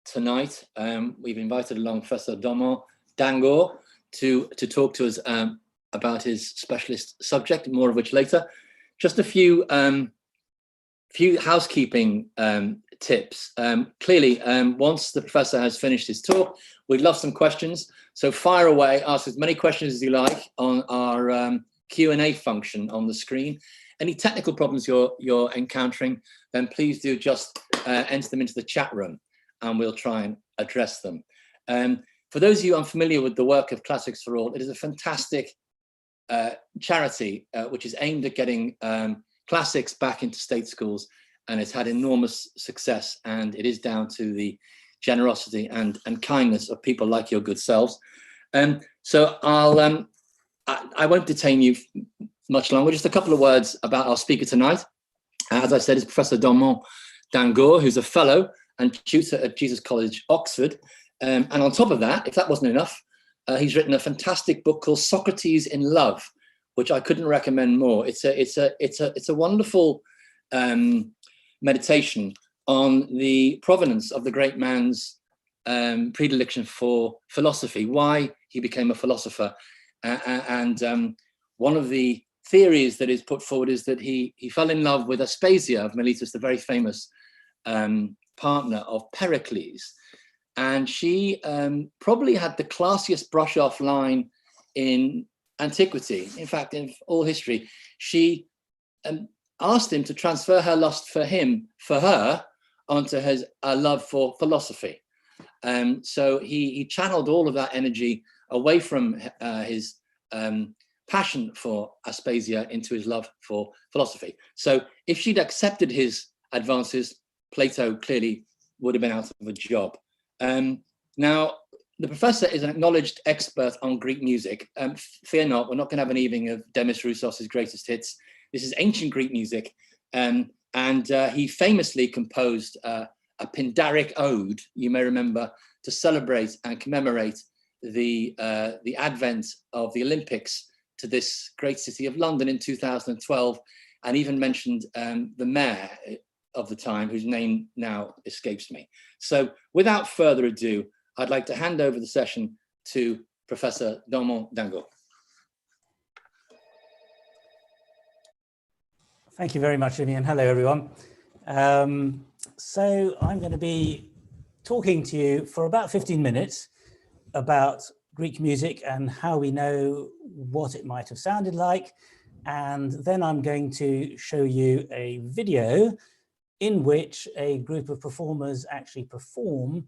tonight. We've invited along Professor Armand Dangour to talk to us about his specialist subject, more of which later. Just a few housekeeping tips. Clearly, once the professor has finished his talk, we'd love some questions. So fire away, ask as many questions as you like on our Q&A function on the screen. Any technical problems you're encountering, then please do just enter them into the chat room and we'll try and address them. For those of you unfamiliar with the work of Classics for All, it is a fantastic charity which is aimed at getting classics back into state schools, and it's had enormous success, and it is down to the generosity and kindness of people like your good selves. So I won't detain you much longer. Just a couple of words about our speaker tonight. As I said, is Professor Armand Dangour, who's a fellow and tutor at Jesus College, Oxford. And on top of that, if that wasn't enough, he's written a fantastic book called Socrates in Love, which I couldn't recommend more. It's a wonderful meditation on the provenance of the great man's predilection for philosophy, why he became a philosopher. And one of the theories that is put forward is that he fell in love with Aspasia of Miletus, the very famous partner of Pericles. And she probably had the classiest brush-off line in antiquity, in fact, in all history. She asked him to transfer her lust for her, onto his love for philosophy. So he channeled all of that energy away from his passion for Aspasia into his love for philosophy. So if she'd accepted his advances, Plato clearly would have been out of a job. Now, the professor is an acknowledged expert on Greek music. Fear not, we're not going to have an evening of Demis Roussos' greatest hits. This is ancient Greek music. And he famously composed a Pindaric ode, you may remember, to celebrate and commemorate the advent of the Olympics to this great city of London in 2012, and even mentioned the mayor of the time, whose name now escapes me. So without further ado, I'd like to hand over the session to Professor Armand Dangour. Thank you very much, Jimmy, and hello, everyone. So I'm going to be talking to you for about 15 minutes about Greek music and how we know what it might have sounded like. And then I'm going to show you a video in which a group of performers actually perform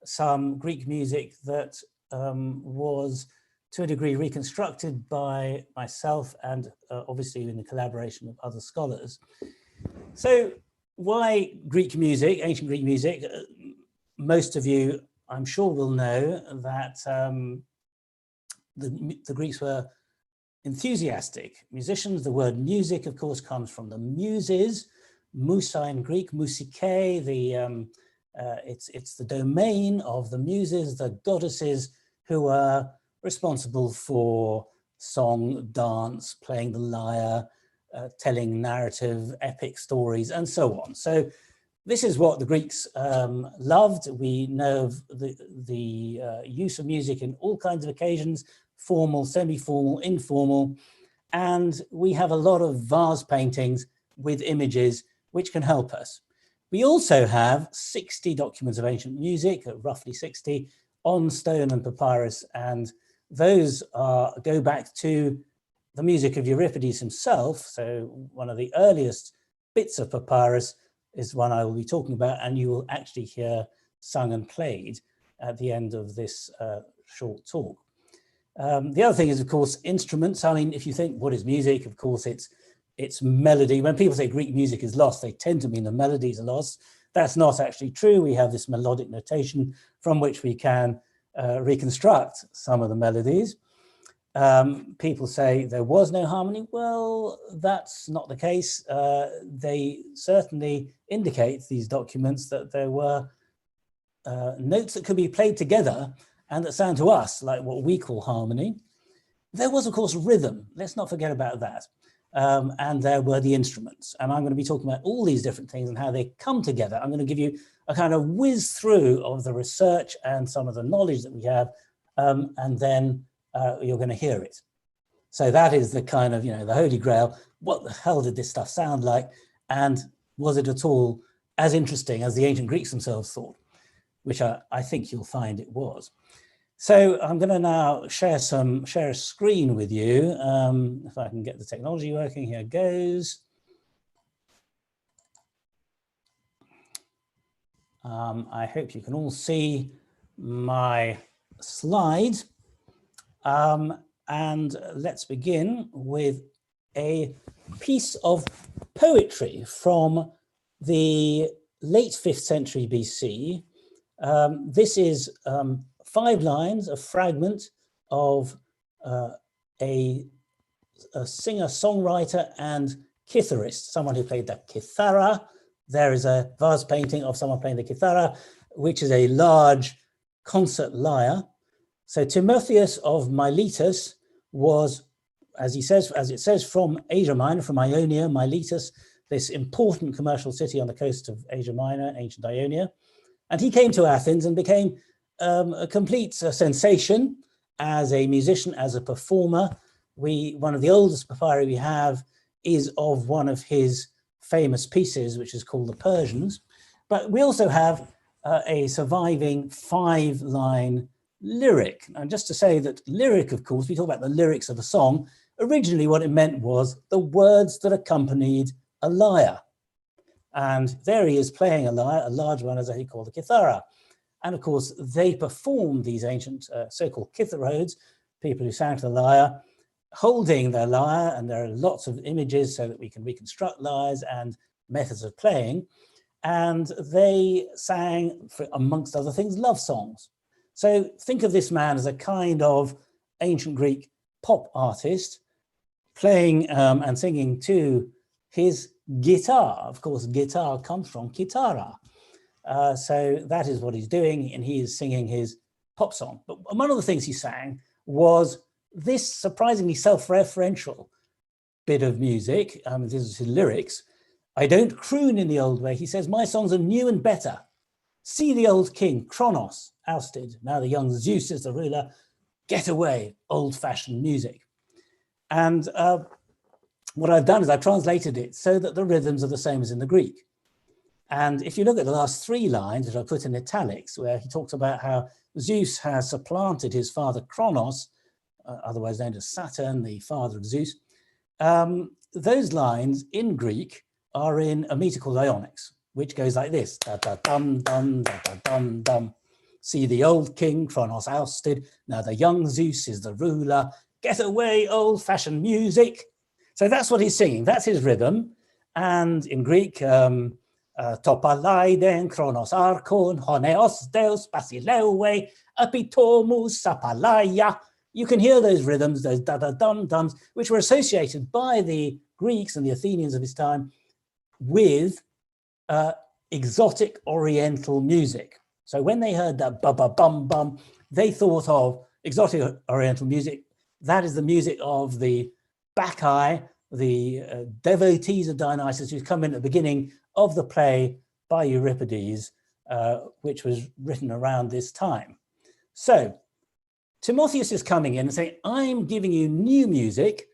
some Greek music that was to a degree reconstructed by myself and obviously in the collaboration of other scholars. So why Greek music, ancient Greek music? Most of you, I'm sure, will know that the Greeks were enthusiastic musicians. The word music, of course, comes from the muses, musa in Greek, musike, it's the domain of the muses, the goddesses who are responsible for song, dance, playing the lyre, telling narrative, epic stories, and so on. So this is what the Greeks loved. We know of the use of music in all kinds of occasions, formal, semi-formal, informal, and we have a lot of vase paintings with images which can help us. We also have 60 documents of ancient music, roughly 60, on stone and papyrus, and those go back to the music of Euripides himself. So one of the earliest bits of papyrus is one I will be talking about, and you will actually hear sung and played at the end of this short talk. The other thing is, of course, instruments. I mean, if you think, what is music? Of course, it's melody. When people say Greek music is lost, they tend to mean the melodies are lost. That's not actually true. We have this melodic notation from which we can reconstruct some of the melodies. People say there was no harmony. Well, that's not the case. They certainly indicate, these documents, that there were notes that could be played together and that sound to us like what we call harmony. There was, of course, rhythm. Let's not forget about that. And there were the instruments. And I'm going to be talking about all these different things and how they come together. I'm going to give you a kind of whiz through of the research and some of the knowledge that we have, and then you're going to hear it. So that is the kind of, the Holy Grail. What the hell did this stuff sound like? And was it at all as interesting as the ancient Greeks themselves thought? Which I think you'll find it was. So I'm going to now share a screen with you. If I can get the technology working, here goes. I hope you can all see my slides. And let's begin with a piece of poetry from the late 5th century BC. This is 5 lines, a fragment of a singer-songwriter and kitharist, someone who played the kithara. There is a vase painting of someone playing the kithara, which is a large concert lyre. So Timotheus of Miletus was, as it says, from Asia Minor, from Ionia, Miletus, this important commercial city on the coast of Asia Minor, ancient Ionia. And he came to Athens and became a complete sensation as a musician, as a performer. One of the oldest papyri we have is of one of his famous pieces, which is called the Persians. But we also have a surviving 5-line lyric. And just to say that lyric, of course, we talk about the lyrics of a song. Originally, what it meant was the words that accompanied a lyre. And there he is playing a lyre, a large one, as he called the kithara. And of course, they performed these ancient so-called kitharodes, people who sang to the lyre, holding their lyre, and there are lots of images so that we can reconstruct lyres and methods of playing. And they sang, amongst other things, love songs. So think of this man as a kind of ancient Greek pop artist playing and singing to his guitar. Of course, guitar comes from kitara. So that is what he's doing, and he is singing his pop song. But one of the things he sang was this surprisingly self-referential bit of music. This is his lyrics. I don't croon in the old way. He says, my songs are new and better. See the old king, Kronos, ousted. Now the young Zeus is the ruler. Get away, old-fashioned music. And what I've done is I've translated it so that the rhythms are the same as in the Greek. And if you look at the last 3 lines, which I put in italics, where he talks about how Zeus has supplanted his father Kronos, otherwise known as Saturn, the father of Zeus, those lines in Greek are in a meter called Ionics, which goes like this: da da dum dum da da dum dum. See the old king Kronos ousted. Now the young Zeus is the ruler. Get away, old-fashioned music. So that's what he's singing. That's his rhythm. And in Greek, topalaiden Kronos arkon honeos deus basileue epitomus sapalaya. You can hear those rhythms, those da-da-dum-dums, which were associated by the Greeks and the Athenians of his time with exotic Oriental music. So when they heard that ba-ba-bum-bum, they thought of exotic Oriental music. That is the music of the Bacchae, the devotees of Dionysus, who come in at the beginning of the play by Euripides, which was written around this time. So Timotheus is coming in and saying, I'm giving you new music,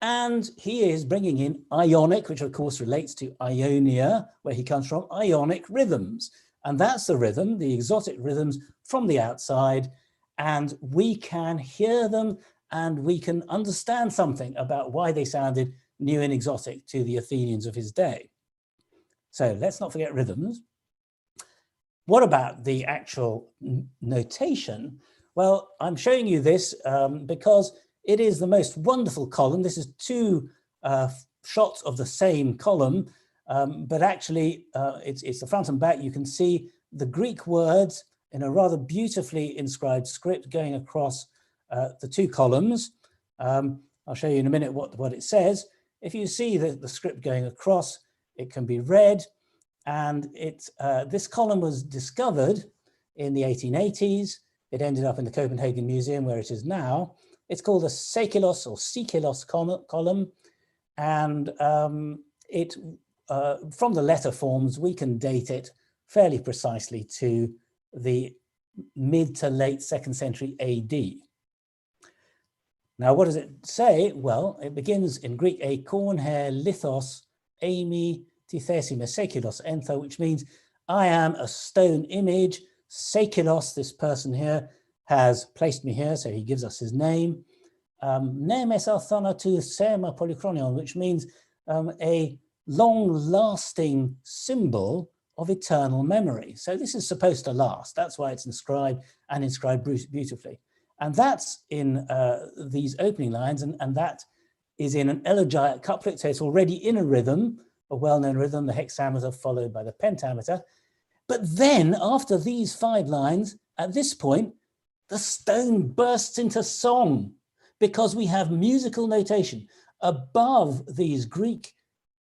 and he is bringing in Ionic, which of course relates to Ionia, where he comes from, Ionic rhythms. And that's the rhythm, the exotic rhythms from the outside, and we can hear them and we can understand something about why they sounded new and exotic to the Athenians of his day. So let's not forget rhythms. What about the actual notation? Well, I'm showing you this because it is the most wonderful column. This is 2 shots of the same column, but actually it's the front and back. You can see the Greek words in a rather beautifully inscribed script going across the 2 columns. I'll show you in a minute what it says. If you see the script going across, it can be read. And this column was discovered in the 1880s. It ended up in the Copenhagen Museum, where it is now. It's called a Seikilos or Seikilos column. And from the letter forms, we can date it fairly precisely to the mid to late 2nd century AD. Now, what does it say? Well, it begins in Greek, e korn he lithos eimi ti thesi me Seikilos entho, which means I am a stone image. Seikilos, this person here, has placed me here, so he gives us his name. Nemes arthonatu sema polychronion, which means a long-lasting symbol of eternal memory. So this is supposed to last. That's why it's inscribed and inscribed beautifully. And that's in these opening lines, and that is in an elegiac couplet, so it's already in a rhythm, a well-known rhythm, the hexameter followed by the pentameter. But then, after these 5 lines, at this point, the stone bursts into song, because we have musical notation. Above these Greek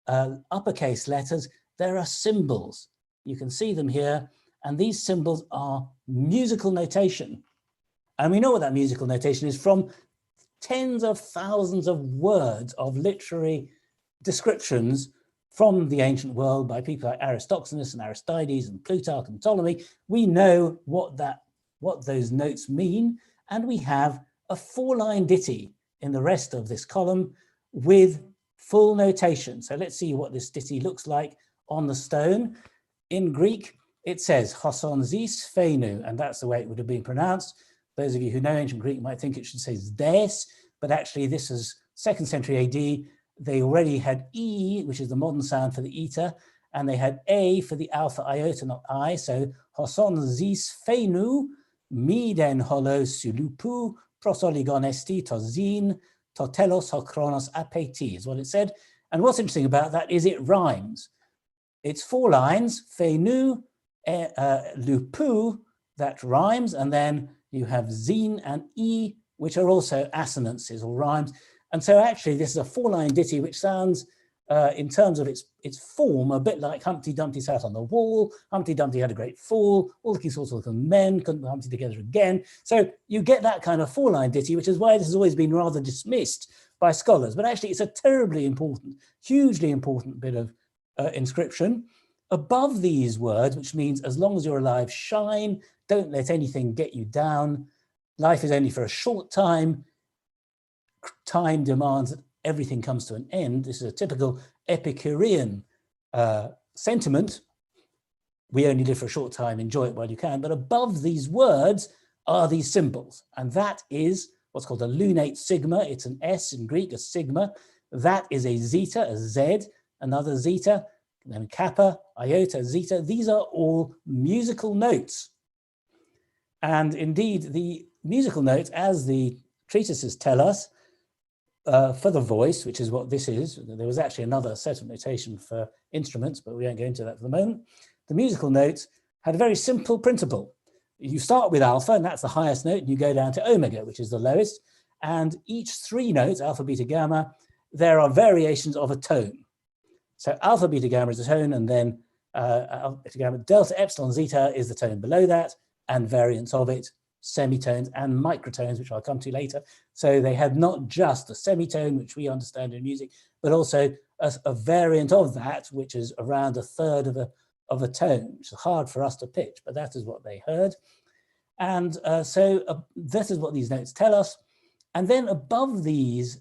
uppercase letters, there are symbols. You can see them here, and these symbols are musical notation. And we know what that musical notation is from tens of thousands of words of literary descriptions from the ancient world by people like Aristophanes and Aristides and Plutarch and Ptolemy. We know what those notes mean, and we have a 4-line ditty in the rest of this column with full notation. So let's see what this ditty looks like on the stone. In Greek, it says hoson zis phenu, and that's the way it would have been pronounced. Those of you who know ancient Greek might think it should say zdes, but actually this is 2nd century AD. They already had E, which is the modern sound for the eta, and they had A for the alpha iota, not I. So hoson zis phenu, miden holo sulupu, prosoligon esti to zin, to telos ho chronos apeti is what it said. And what's interesting about that is it rhymes. It's 4 lines, phenu, lupu, that rhymes, and then you have zin and e, which are also assonances or rhymes. And so actually this is a 4-line ditty, which sounds, in terms of its form, a bit like Humpty Dumpty sat on the wall. Humpty Dumpty had a great fall. All the king's little men couldn't put Humpty together again. So you get that kind of 4-line ditty, which is why this has always been rather dismissed by scholars. But actually it's a terribly important, hugely important bit of inscription. Above these words, which means as long as you're alive, shine, don't let anything get you down. Life is only for a short time. Time demands that everything comes to an end. This is a typical Epicurean sentiment. We only live for a short time, enjoy it while you can. But above these words are these symbols. And that is what's called a lunate sigma. It's an S in Greek, a sigma. That is a zeta, a Z, another zeta, then kappa, iota, zeta. These are all musical notes. And indeed, the musical notes, as the treatises tell us, for the voice, which is what this is, there was actually another set of notation for instruments, but we won't go into that for the moment. The musical notes had a very simple principle. You start with alpha, and that's the highest note, and you go down to omega, which is the lowest. And each 3 notes, alpha, beta, gamma, there are variations of a tone. So alpha, beta, gamma is a tone, and then alpha, beta, gamma, delta, epsilon, zeta is the tone below that, and variants of it, semitones and microtones, which I'll come to later. So they had not just a semitone, which we understand in music, but also a variant of that, which is around 1/3 of a tone, which is hard for us to pitch, but that is what they heard. And so this is what these notes tell us. And then above these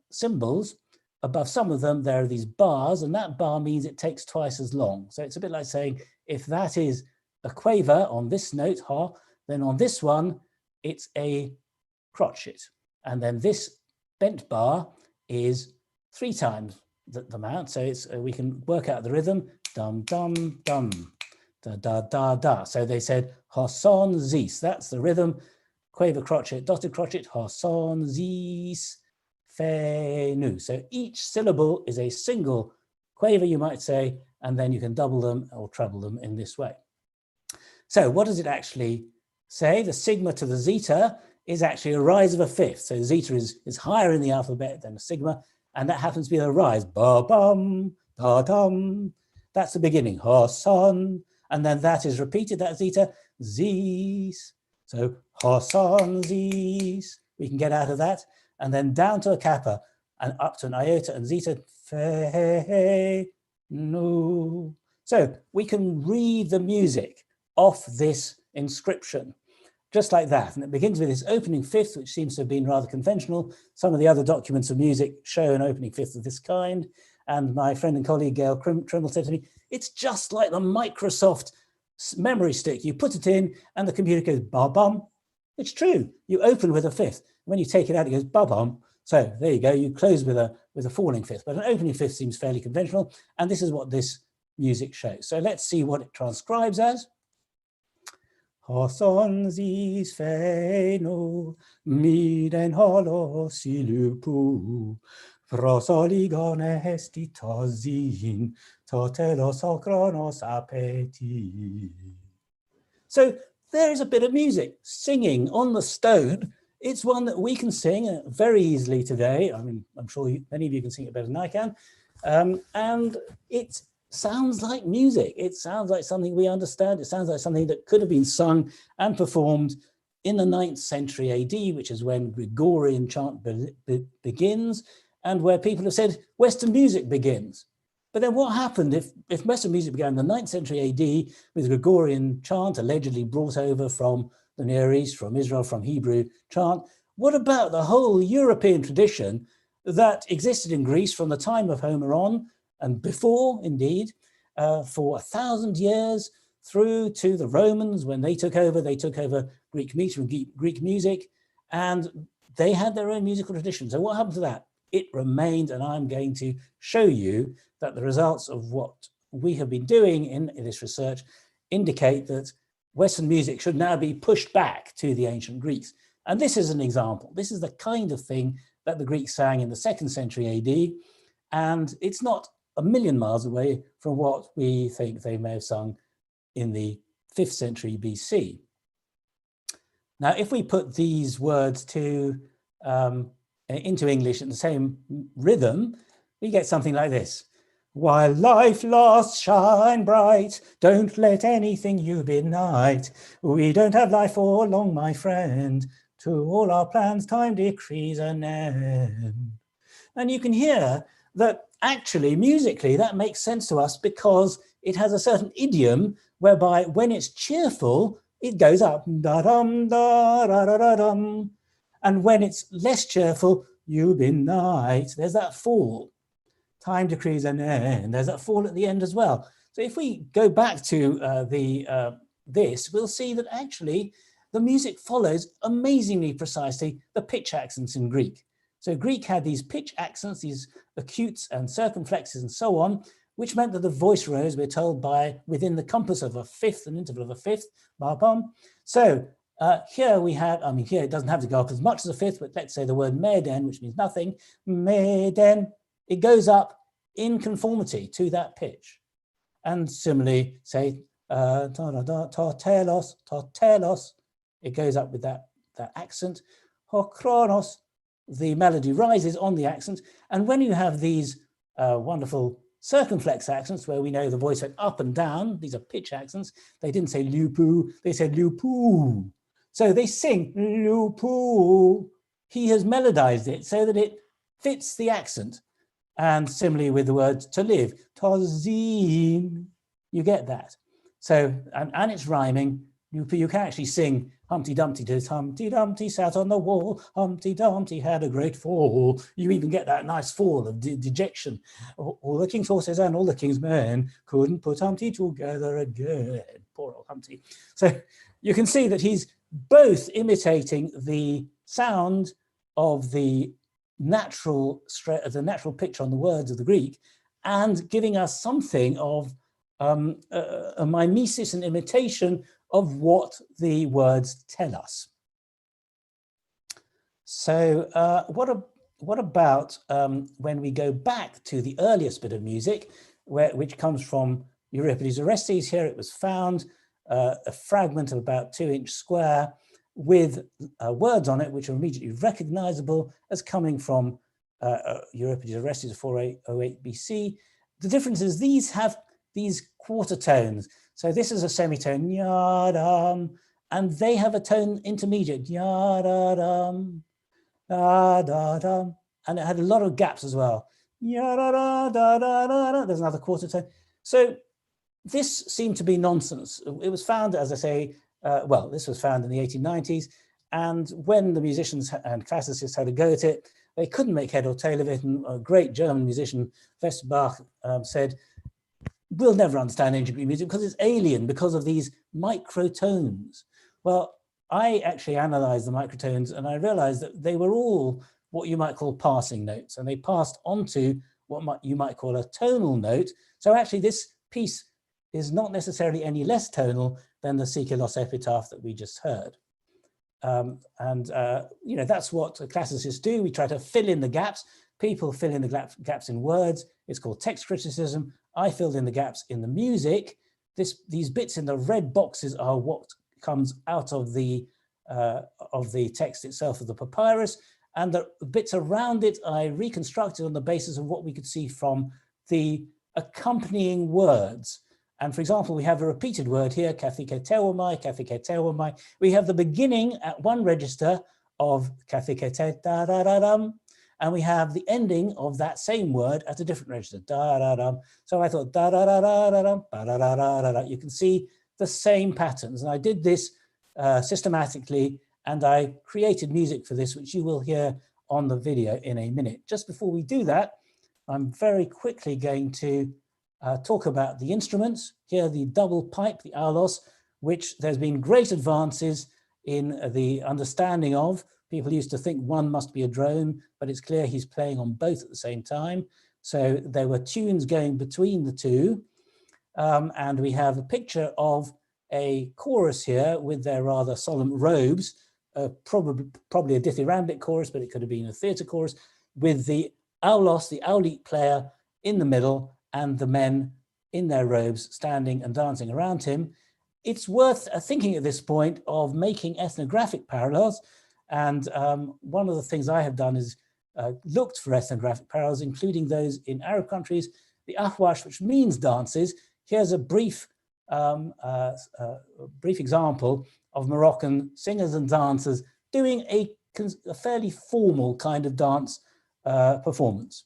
symbols, above some of them, there are these bars, and that bar means it takes twice as long. So it's a bit like saying, if that is a quaver on this note, ha, then on this one, it's a crotchet. And then this bent bar is 3 times the amount. So it's we can work out the rhythm, dum, dum, dum, da, da, da, da. So they said, hoson, zis, that's the rhythm, quaver, crotchet, dotted crotchet, hoson, zis, fe, nu. So each syllable is a single quaver, you might say, and then you can double them or treble them in this way. So what does it actually say? The sigma to the zeta is actually a rise of a 5th. So zeta is higher in the alphabet than a sigma, and that happens to be a rise. Ba-bum, da-dum. That's the beginning. Hoson. And then that is repeated, that zeta, zis. So hoson, zis. We can get out of that. And then down to a kappa and up to an iota and zeta, fe, nu. So So we can read the music off this inscription, just like that. And it begins with this opening fifth, which seems to have been rather conventional. Some of the other documents of music show an opening fifth of this kind. And my friend and colleague Gail Trimble said to me, it's just like the Microsoft memory stick. You put it in and the computer goes ba-bum. It's true. You open with a fifth. When you take it out, it goes ba-bum. So there you go. You close with a falling fifth, but an opening fifth seems fairly conventional. And this is what this music shows. So let's see what it transcribes as. Hoson zis feino, miden holo silupu, prosoligone hesti tozin, totelos okronos apeti. So there is a bit of music, singing on the stone. It's one that we can sing very easily today. I mean, I'm sure many of you can sing it better than I can. And it sounds like music. It sounds like something we understand. It sounds like something that could have been sung and performed in the 9th century AD, which is when Gregorian chant begins, and where people have said Western music begins. But then what happened if Western music began in the 9th century AD with Gregorian chant allegedly brought over from the Near East, from Israel, from Hebrew chant? What about the whole European tradition that existed in Greece from the time of Homer on, and before, indeed, for 1,000 years through to the Romans? When they took over Greek meter and Greek music, and they had their own musical tradition. So what happened to that? It remained, and I'm going to show you that the results of what we have been doing in this research indicate that Western music should now be pushed back to the ancient Greeks. And this is an example. This is the kind of thing that the Greeks sang in the 2nd century AD, and it's not a million miles away from what we think they may have sung in the 5th century BC. Now, if we put these words into English in the same rhythm, we get something like this. While life lasts, shine bright, don't let anything you benight. We don't have life for long, my friend. To all our plans, time decrees an end. And you can hear that actually, musically, that makes sense to us because it has a certain idiom whereby when it's cheerful, it goes up, da-dum, da-da-da-da-dum. And when it's less cheerful, you benight, there's that fall. Time decrees an end, there's that fall at the end as well. So if we go back to this, we'll see that actually the music follows amazingly precisely the pitch accents in Greek. So Greek had these pitch accents, these acutes and circumflexes and so on, which meant that the voice rose, we're told, by within the compass of a fifth, an interval of a fifth, ba-bum. So here we have, I mean, here it doesn't have to go up as much as a fifth, but let's say the word meden, which means nothing, meden, it goes up in conformity to that pitch. And similarly, say, totelos, it goes up with that accent. Hokronos, the melody rises on the accent. And when you have these wonderful circumflex accents where we know the voice went up and down, these are pitch accents, they didn't say lupu, they said lupu. So they sing lupu. He has melodized it so that it fits the accent. And similarly with the word to live, tozin, you get that. So, and it's rhyming. You can actually sing Humpty Dumpty did Humpty Dumpty sat on the wall, Humpty Dumpty had a great fall. You even get that nice fall of dejection. All the king's horses and all the king's men couldn't put Humpty together again. Poor old Humpty. So you can see that he's both imitating the sound of the natural pitch on the words of the Greek and giving us something of a mimesis and imitation of what the words tell us. So what about when we go back to the earliest bit of music, which comes from Euripides' Orestes? Here it was found, a fragment of about 2-inch square with words on it which are immediately recognizable as coming from Euripides' Orestes of 408 BC. The difference is these have these quarter tones. So this is a semitone, yadam, and they have a tone intermediate, yadadam, da-da-dam, and it had a lot of gaps as well. Yadada, da-da-da-da. There's another quarter tone. So This seemed to be nonsense. It was found, as I say, well, this was found in the 1890s. And when the musicians and classicists had a go at it, they couldn't make head or tail of it. And a great German musician, Westbach, said, we'll never understand ancient Greek music because it's alien, because of these microtones. Well, I actually analyzed the microtones and I realized that they were all what you might call passing notes, and they passed onto what you might call a tonal note. So actually this piece is not necessarily any less tonal than the Seikilos epitaph that we just heard. You know, that's what classicists do. We try to fill in the gaps. People fill in the gaps in words. It's called text criticism. I filled in the gaps in the music. These bits in the red boxes are what comes out of the text itself of the papyrus, and the bits around it I reconstructed on the basis of what we could see from the accompanying words. And for example, we have a repeated word here, kathiketewamai, kathiketewamai. We have the beginning at one register of kathikete da da da dum, and we have the ending of that same word at a different register, da da dum. So I thought da da da da da dum, ba da da da da da. You can see the same patterns, and I did this systematically, and I created music for this, which you will hear on the video in a minute. Just before we do that, I'm very quickly going to talk about the instruments. Here, the double pipe, the aulos, which there's been great advances in the understanding of. People used to think one must be a drone, but it's clear he's playing on both at the same time. So there were tunes going between the two. And we have a picture of a chorus here with their rather solemn robes, probably a dithyrambic chorus, but it could have been a theatre chorus, with the aulos, the aulit player, in the middle, and the men in their robes standing and dancing around him. It's worth thinking at this point of making ethnographic parallels. And one of the things I have done is looked for ethnographic parallels, including those in Arab countries, the ahwash, which means dances. Here's a brief example of Moroccan singers and dancers doing a fairly formal kind of dance performance.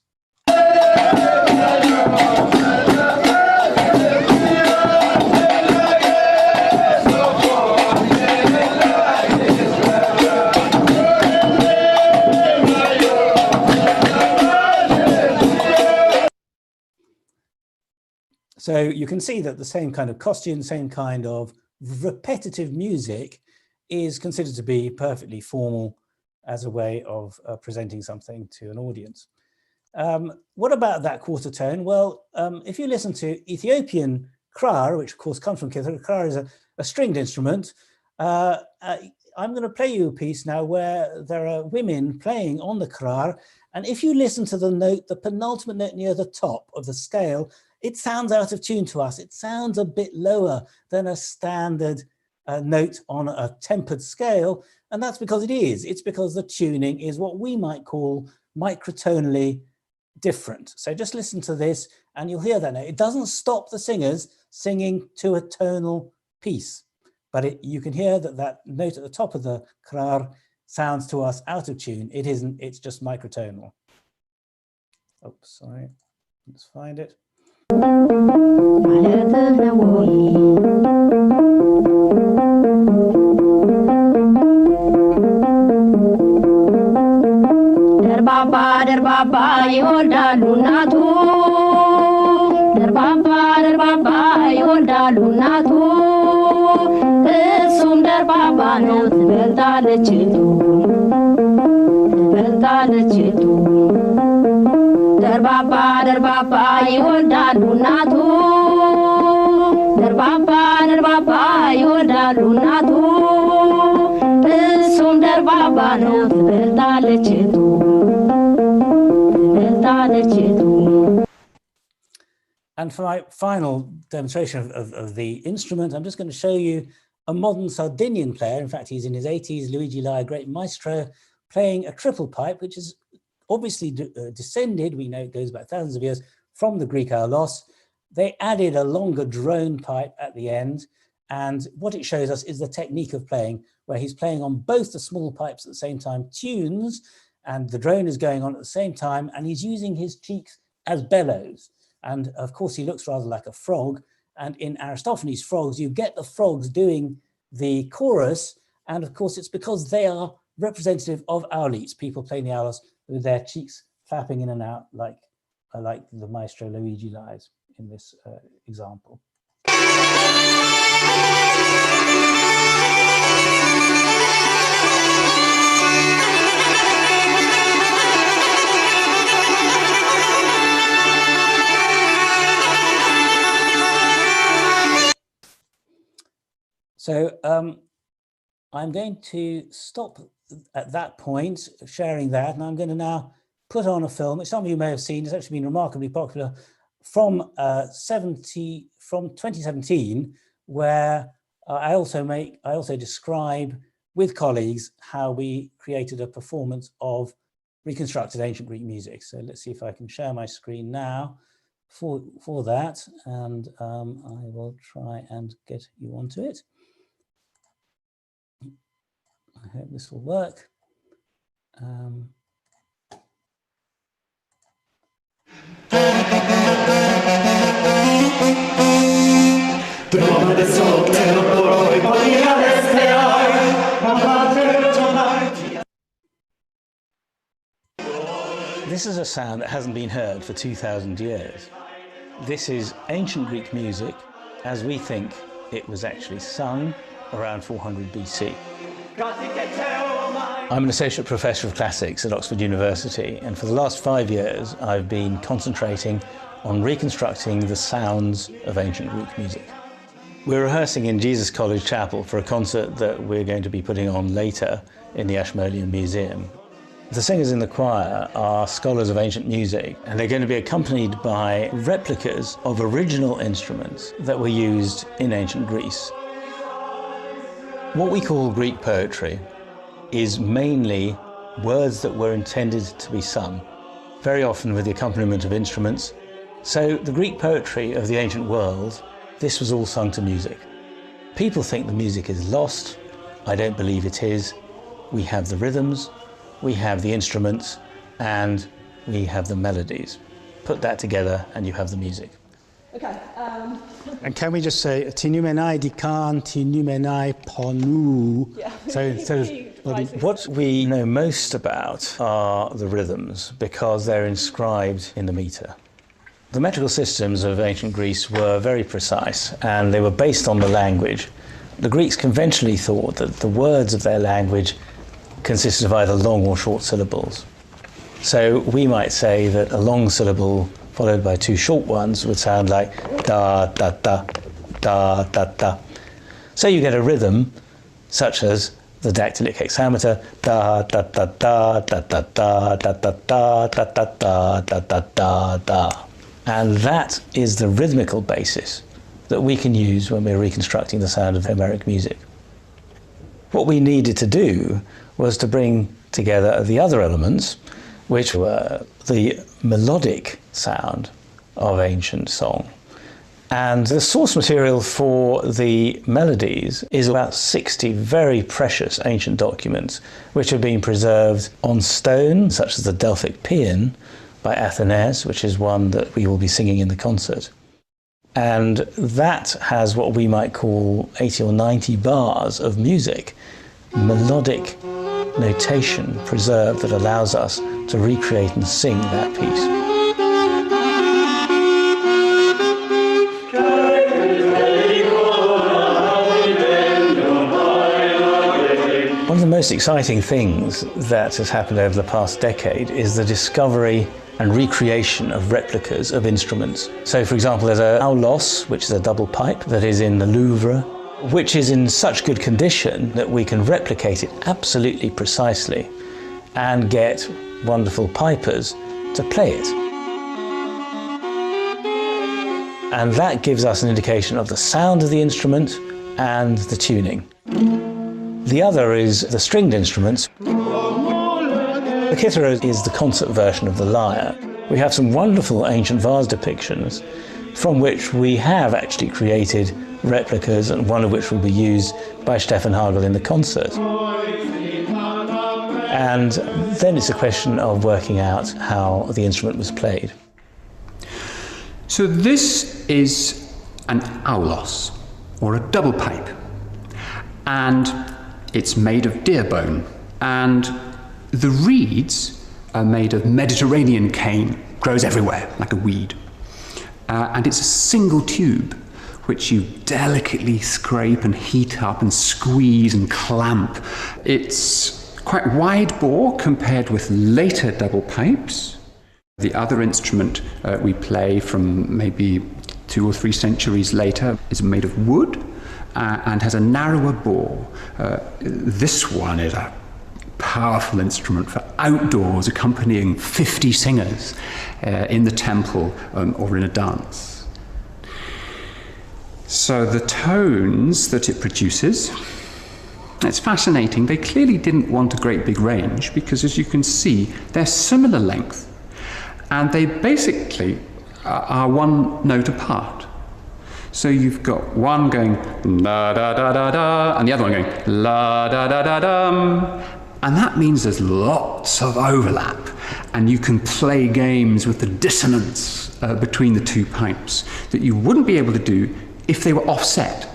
So you can see that the same kind of costume, same kind of repetitive music is considered to be perfectly formal as a way of presenting something to an audience. What about that quarter tone? Well, if you listen to Ethiopian krar, which of course comes from Kithra, krar is a stringed instrument. I'm going to play you a piece now where there are women playing on the krar. And if you listen to the note, the penultimate note near the top of the scale, it sounds out of tune to us. It sounds a bit lower than a standard note on a tempered scale. And that's because it is. It's because the tuning is what we might call microtonally different. So just listen to this and you'll hear that note. It doesn't stop the singers singing to a tonal piece, but you can hear that that note at the top of the krar sounds to us out of tune. It isn't, it's just microtonal. Oops, sorry, let's find it. ደርባባ ይወልዳሉ እናቱ ደርባባ ይወልዳሉ እናቱ እሱም ደርባባ ነው ትበልጣለች ደርባባ ይወልዳሉ እናቱ ደርባባ ይወልዳሉ እናቱ እሱም ደርባባ ነው ትበልጣለች And for my final demonstration of the instrument, I'm just going to show you a modern Sardinian player. In fact, he's in his 80s, Luigi Lai, a great maestro, playing a triple pipe, which is obviously descended, we know it goes back thousands of years, from the Greek aulos. They added a longer drone pipe at the end. And what it shows us is the technique of playing, where he's playing on both the small pipes at the same time, tunes, and the drone is going on at the same time, and he's using his cheeks as bellows. And of course, he looks rather like a frog, And in Aristophanes' frogs, you get the frogs doing the chorus. And of course, it's because they are representative of aulites, people playing the aulos with their cheeks flapping in and out like the maestro Luigi lies in this example. So I'm going to stop at that point, sharing that, and I'm going to now put on a film, which some of you may have seen. It's actually been remarkably popular, from 2017, where I also describe with colleagues how we created a performance of reconstructed ancient Greek music. So let's see if I can share my screen now for that, and I will try and get you onto it. I hope this will work. This is a sound that hasn't been heard for 2,000 years. This is ancient Greek music as we think it was actually sung around 400 BC. I'm an associate professor of classics at Oxford University, and for the last 5 years I've been concentrating on reconstructing the sounds of ancient Greek music. We're rehearsing in Jesus College Chapel for a concert that we're going to be putting on later in the Ashmolean Museum. The singers in the choir are scholars of ancient music, and they're going to be accompanied by replicas of original instruments that were used in ancient Greece. What we call Greek poetry is mainly words that were intended to be sung, very often with the accompaniment of instruments. So the Greek poetry of the ancient world, this was all sung to music. People think the music is lost. I don't believe it is. We have the rhythms, we have the instruments, and we have the melodies. Put that together and you have the music. Okay. And can we just say, tinumenai dikan, tinumenai ponu? Yeah. So what we know most about are the rhythms, because they're inscribed in the meter. The metrical systems of ancient Greece were very precise, and they were based on the language. The Greeks conventionally thought that the words of their language consisted of either long or short syllables. So we might say that a long syllable followed by two short ones would sound like da, da, da, da, da, da. So you get a rhythm such as the dactylic hexameter, da, da, da, da, da, da, da, da, da, da, da, da, da, da, da, da, da. And that is the rhythmical basis that we can use when we're reconstructing the sound of Homeric music. What we needed to do was to bring together the other elements, which were the melodic sound of ancient song. And the source material for the melodies is about 60 very precious ancient documents, which have been preserved on stone, such as the Delphic Paean by Athenaeus, which is one that we will be singing in the concert. And that has what we might call 80 or 90 bars of music, melodic notation preserved that allows us to recreate and sing that piece. One of the most exciting things that has happened over the past decade is the discovery and recreation of replicas of instruments. So for example, there's a aulos, which is a double pipe that is in the Louvre, which is in such good condition that we can replicate it absolutely precisely and get wonderful pipers to play it. And that gives us an indication of the sound of the instrument and the tuning. The other is the stringed instruments. The kithara is the concert version of the lyre. We have some wonderful ancient vase depictions from which we have actually created replicas, and one of which will be used by Stefan Hagel in the concert. And then it's a question of working out how the instrument was played. So this is an aulos, or a double pipe. And it's made of deer bone. And the reeds are made of Mediterranean cane, grows everywhere like a weed. And it's a single tube, which you delicately scrape and heat up and squeeze and clamp. It's quite wide bore compared with later double pipes. The other instrument we play from maybe 2 or 3 centuries later is made of wood and has a narrower bore. This one is a powerful instrument for outdoors, accompanying 50 singers in the temple or in a dance. So the tones that it produces, it's fascinating. They clearly didn't want a great big range because, as you can see, they're similar length, and they basically are one note apart. So you've got one going la da da da da, and the other one going la da da da dum, and that means there's lots of overlap, and you can play games with the dissonance between the two pipes that you wouldn't be able to do if they were offset.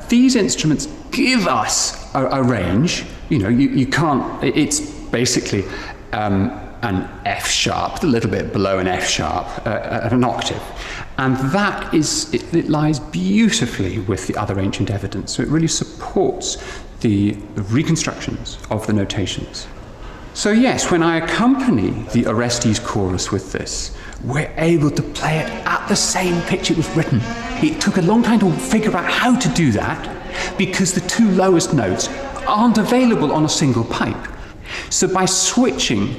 These instruments give us a range. You know, you can't. It's basically an F sharp, a little bit below an F sharp, an octave. And that is, it lies beautifully with the other ancient evidence. So it really supports the reconstructions of the notations. So yes, when I accompany the Orestes chorus with this, we're able to play it at the same pitch it was written. It took a long time to figure out how to do that because the 2 lowest notes aren't available on a single pipe. So by switching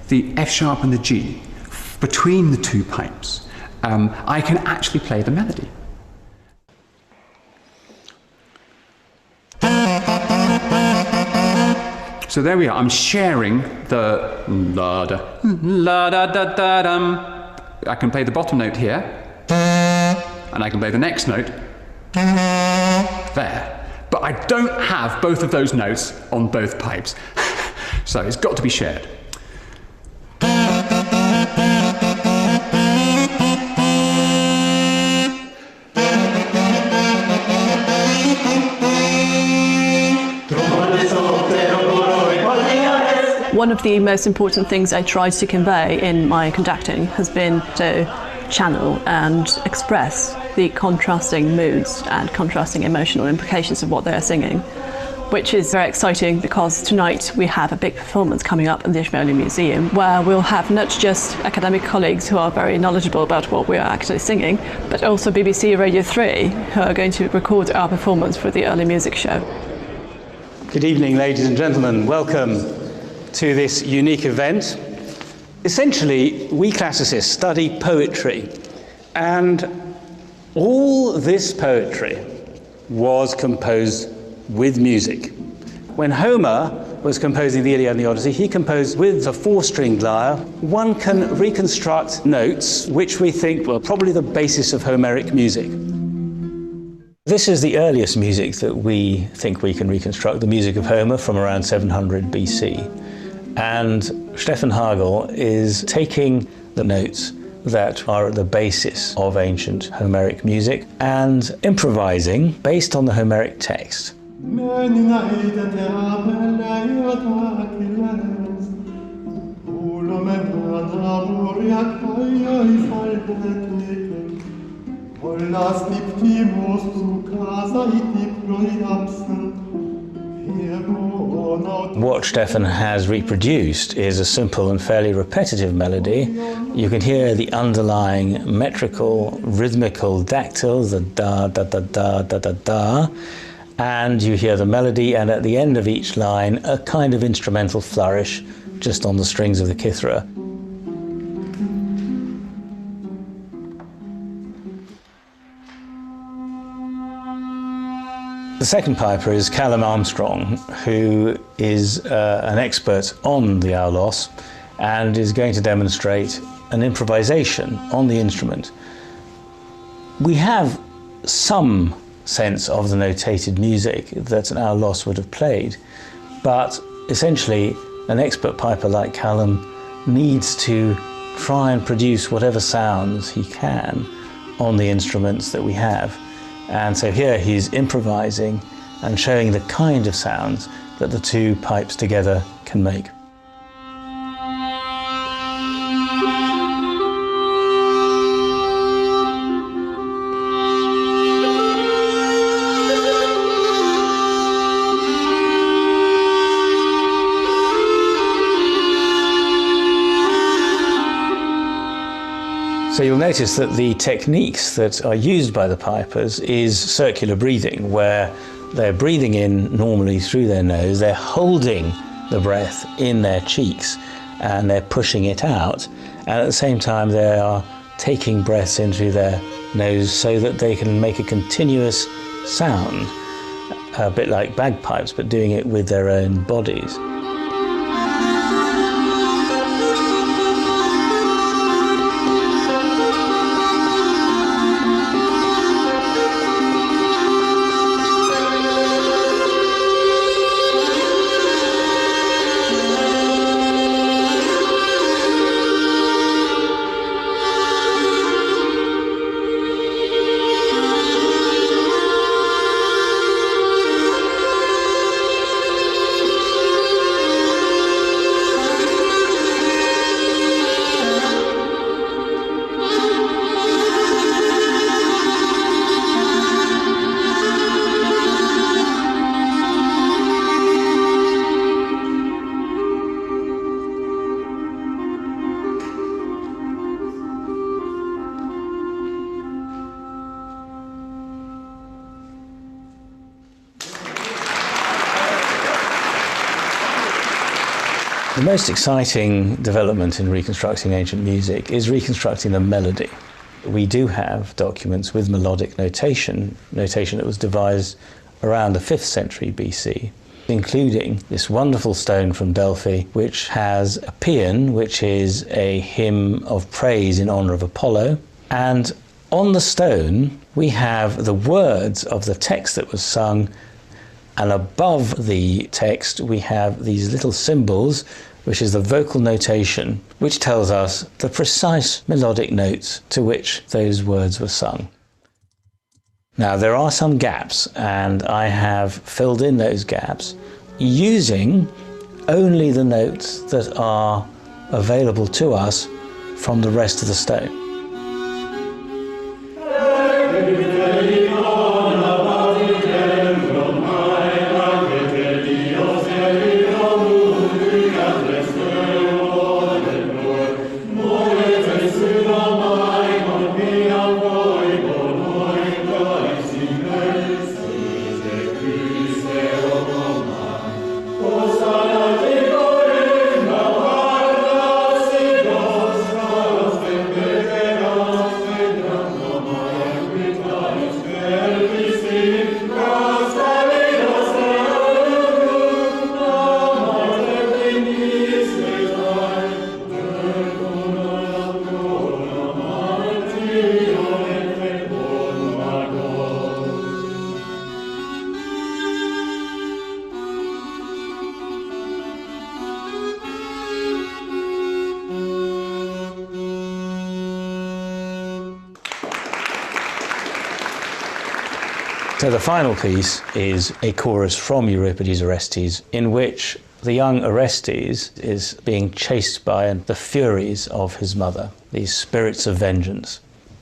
the F sharp and the G between the 2 pipes, I can actually play the melody. So there we are. I'm sharing the la da da dum. I can play the bottom note here, and I can play the next note there. But I don't have both of those notes on both pipes. So it's got to be shared. One of the most important things I tried to convey in my conducting has been to channel and express the contrasting moods and contrasting emotional implications of what they're singing, which is very exciting because tonight we have a big performance coming up in the Ishmaeli Museum where we'll have not just academic colleagues who are very knowledgeable about what we are actually singing, but also BBC Radio 3 who are going to record our performance for the early music show. Good evening, ladies and gentlemen. Welcome to this unique event. Essentially, we classicists study poetry, and all this poetry was composed with music. When Homer was composing the Iliad and the Odyssey, he composed with a 4-stringed lyre. One can reconstruct notes which we think were probably the basis of Homeric music. This is the earliest music that we think we can reconstruct, the music of Homer from around 700 BC. And Stefan Hagel is taking the notes that are at the basis of ancient Homeric music and improvising based on the Homeric text. What Stefan has reproduced is a simple and fairly repetitive melody. You can hear the underlying metrical, rhythmical dactyl, the da, da, da, da, da, da, da, and you hear the melody, and at the end of each line, a kind of instrumental flourish just on the strings of the kithra. The second piper is Callum Armstrong, who is an expert on the aulos and is going to demonstrate an improvisation on the instrument. We have some sense of the notated music that an aulos would have played, but essentially an expert piper like Callum needs to try and produce whatever sounds he can on the instruments that we have. And so here he's improvising and showing the kind of sounds that the two pipes together can make. So you'll notice that the techniques that are used by the pipers is circular breathing, where they're breathing in normally through their nose, they're holding the breath in their cheeks and they're pushing it out, and at the same time they are taking breaths in through their nose so that they can make a continuous sound, a bit like bagpipes, but doing it with their own bodies. The most exciting development in reconstructing ancient music is reconstructing the melody. We do have documents with melodic notation that was devised around the 5th century BC, including this wonderful stone from Delphi, which has a paean, which is a hymn of praise in honor of Apollo. And on the stone, we have the words of the text that was sung, and above the text, we have these little symbols, which is the vocal notation, which tells us the precise melodic notes to which those words were sung. Now, there are some gaps, and I have filled in those gaps using only the notes that are available to us from the rest of the stone. So the final piece is a chorus from Euripides' Orestes, in which the young Orestes is being chased by the furies of his mother, these spirits of vengeance.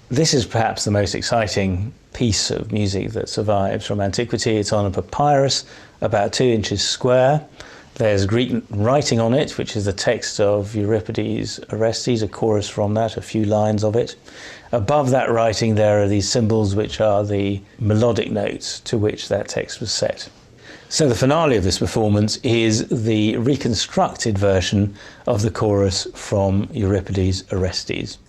This is perhaps the most exciting piece of music that survives from antiquity. It's on a papyrus about 2 inches square. There's Greek writing on it, which is the text of Euripides' Orestes, a chorus from that, a few lines of it. Above that writing there are these symbols which are the melodic notes to which that text was set. So the finale of this performance is the reconstructed version of the chorus from Euripides' Orestes.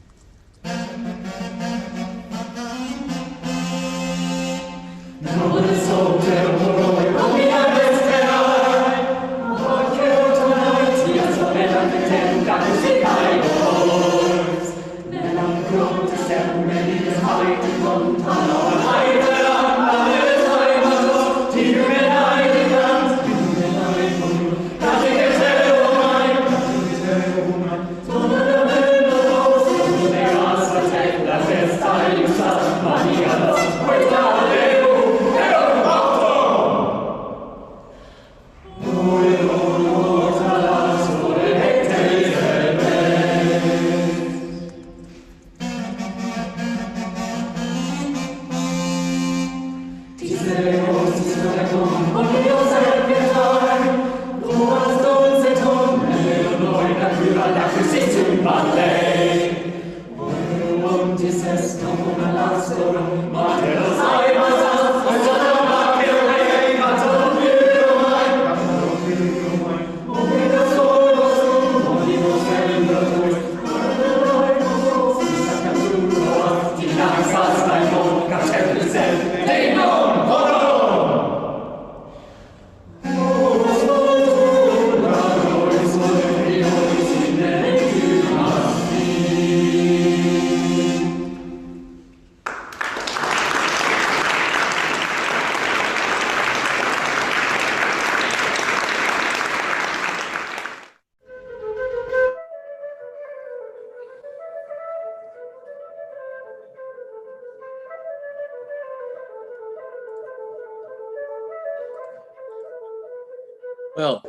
Well,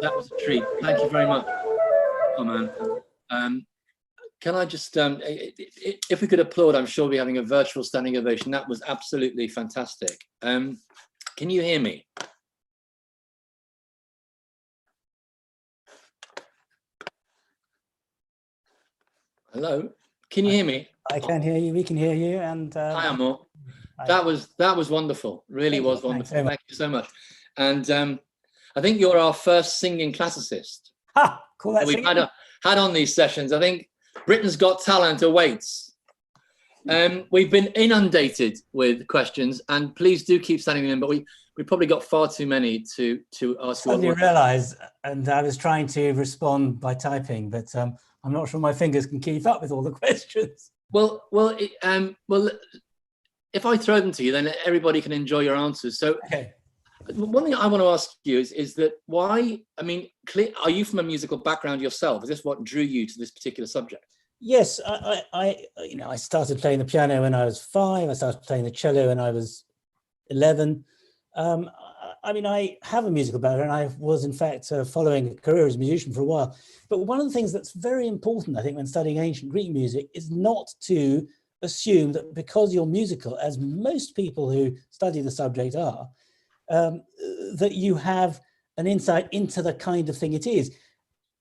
that was a treat. Thank you very much, Armand. Can I just, if we could applaud, I'm sure we'll be having a virtual standing ovation. That was absolutely fantastic. Can you hear me? Hello, can you hear me? I can hear you, we can hear you. And hi, Armand. That was wonderful, really was wonderful. Thank you so much. And I think you're our first singing classicist. Ha! Call that we've singing? had on these sessions. I think Britain's Got Talent awaits. We've been inundated with questions, and please do keep sending them in, but we probably got far too many to ask. Suddenly realised, and I was trying to respond by typing, but I'm not sure my fingers can keep up with all the questions. Well, if I throw them to you, then everybody can enjoy your answers. So, okay. One thing I want to ask you is that why? I mean, are you from a musical background yourself? Is this what drew you to this particular subject? Yes, I started playing the piano when I was 5. I started playing the cello when I was 11. I mean, I have a musical background. I was, in fact, following a career as a musician for a while. But one of the things that's very important, I think, when studying ancient Greek music is not to assume that because you're musical, as most people who study the subject are, that you have an insight into the kind of thing it is.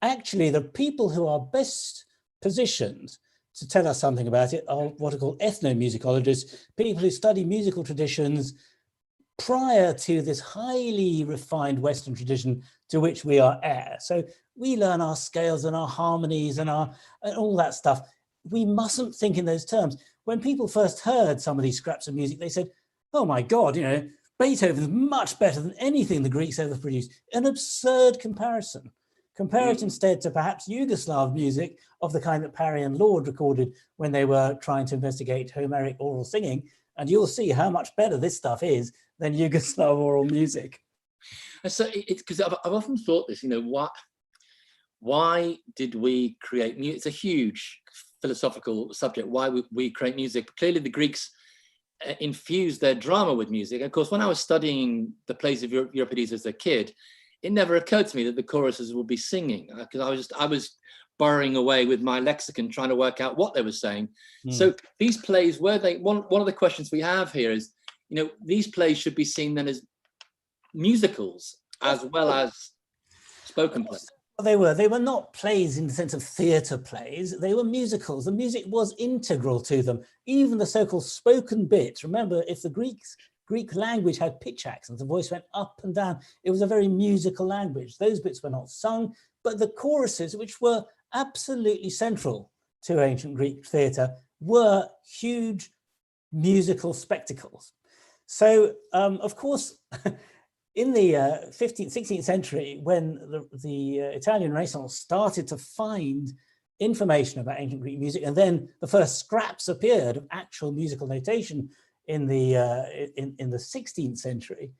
Actually, the people who are best positioned to tell us something about it are what are called ethnomusicologists, people who study musical traditions prior to this highly refined Western tradition to which we are heir. So we learn our scales and our harmonies and all that stuff. We mustn't think in those terms. When people first heard some of these scraps of music, they said, oh my God, Beethoven's much better than anything the Greeks ever produced. An absurd comparison. Compare it instead to perhaps Yugoslav music of the kind that Parry and Lord recorded when they were trying to investigate Homeric oral singing, and you'll see how much better this stuff is than Yugoslav oral music. So it's because I've often thought this, why did we create music? It's a huge philosophical subject, why we create music. Clearly the Greeks infused their drama with music. Of course, when I was studying the plays of Euripides as a kid, it never occurred to me that the choruses would be singing, because I was burrowing away with my lexicon trying to work out what they were saying. So these plays, one of the questions we have here is, these plays should be seen then as musicals as well as spoken plays. Well, they were not plays in the sense of theatre plays. They were musicals. The music was integral to them. Even the so-called spoken bits. Remember, if the Greek language had pitch accents, the voice went up and down. It was a very musical language. Those bits were not sung, but the choruses, which were absolutely central to ancient Greek theatre, were huge musical spectacles. So, of course, in the 15th, 16th century, when the Italian Renaissance started to find information about ancient Greek music, and then the first scraps appeared of actual musical notation in the 16th century,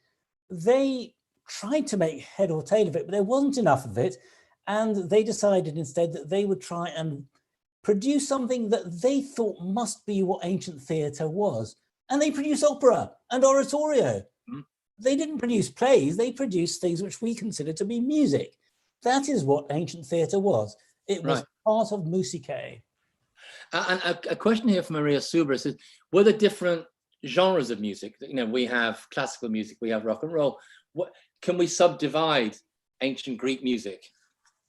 they tried to make head or tail of it, but there wasn't enough of it. And they decided instead that they would try and produce something that they thought must be what ancient theatre was. And they produced opera and oratorio. They didn't produce plays, they produced things which we consider to be music. That is what ancient theatre was. It was part of musicae. And a question here from Maria Subra says, were there different genres of music? We have classical music, we have rock and roll. What can we subdivide ancient Greek music?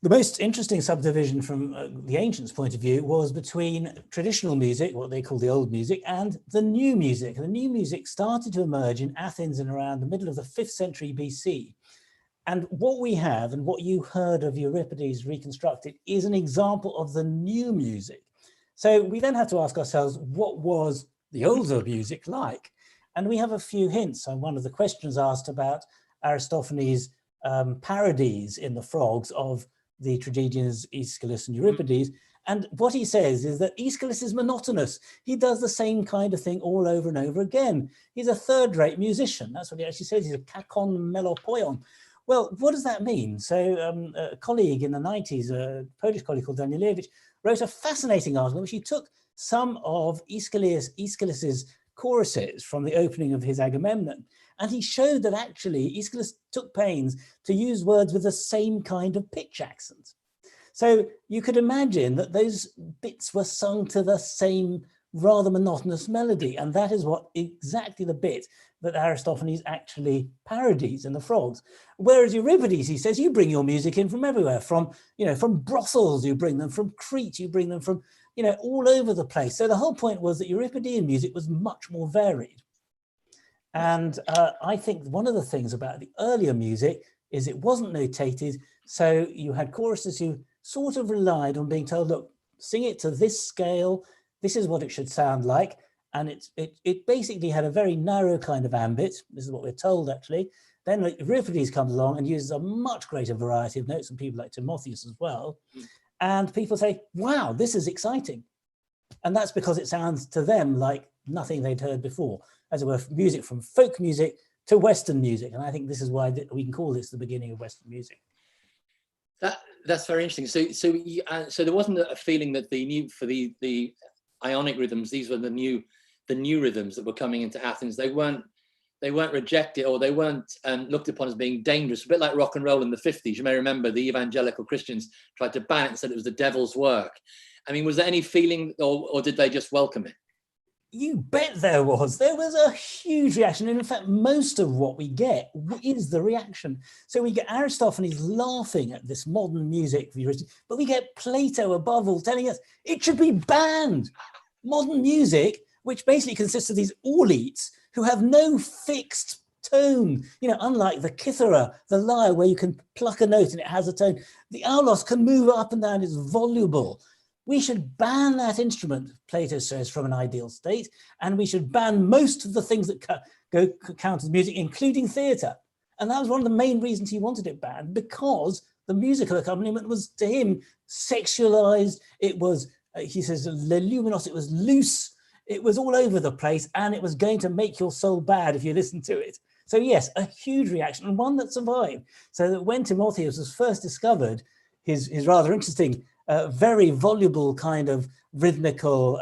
The most interesting subdivision from the ancients' point of view was between traditional music, what they call the old music, and the new music. The new music started to emerge in Athens in around the middle of the 5th century BC. And what we have, and what you heard of Euripides reconstructed, is an example of the new music. So we then have to ask ourselves, what was the older music like? And we have a few hints. And one of the questions asked about Aristophanes' parodies in the frogs of the tragedians Aeschylus and Euripides. And what he says is that Aeschylus is monotonous. He does the same kind of thing all over and over again. He's a third-rate musician. That's what he actually says. He's a kakon melopoion. Well, what does that mean? So a colleague in the 90s, a Polish colleague called Danielewicz, wrote a fascinating article in which he took some of Aeschylus's choruses from the opening of his Agamemnon. And he showed that actually Aeschylus took pains to use words with the same kind of pitch accent. So you could imagine that those bits were sung to the same rather monotonous melody. And that is what exactly the bit that Aristophanes actually parodies in the Frogs. Whereas Euripides, he says, you bring your music in from everywhere, from brothels, you bring them from Crete, you bring them from, all over the place. So the whole point was that Euripidean music was much more varied. And I think one of the things about the earlier music is it wasn't notated. So you had choruses who sort of relied on being told, look, sing it to this scale. This is what it should sound like. And it basically had a very narrow kind of ambit. This is what we're told, actually. Then Euripides comes along and uses a much greater variety of notes, and people like Timotheus as well. And people say, wow, this is exciting. And that's because it sounds to them like nothing they'd heard before, as it were, music from folk music to Western music. And I think this is why we can call this the beginning of Western music. That's very interesting. So there wasn't a feeling that the Ionic rhythms, these were the new rhythms that were coming into Athens. They weren't rejected, or they weren't looked upon as being dangerous. A bit like rock and roll in the 50s. You may remember the evangelical Christians tried to ban it and said it was the devil's work. I mean, was there any feeling, or did they just welcome it? You bet there was. There was a huge reaction. And in fact, most of what we get is the reaction. So we get Aristophanes laughing at this modern music, but we get Plato above all telling us it should be banned. Modern music, which basically consists of these auletes who have no fixed tone, unlike the kithara, the lyre, where you can pluck a note and it has a tone. The aulos can move up and down, it's voluble. We should ban that instrument, Plato says, from an ideal state, and we should ban most of the things that count as music, including theatre. And that was one of the main reasons he wanted it banned, because the musical accompaniment was, to him, sexualized. It was, he says, leluminos, it was loose, it was all over the place, and it was going to make your soul bad if you listened to it. So yes, a huge reaction, and one that survived. So that when Timotheus was first discovered, his rather interesting, very voluble kind of rhythmical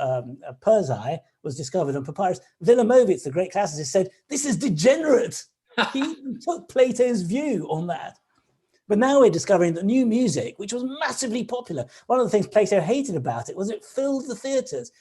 Persei was discovered on papyrus. Vilimovitz, the great classicist, said, this is degenerate. He took Plato's view on that. But now we're discovering that new music, which was massively popular, one of the things Plato hated about it was it filled the theatres.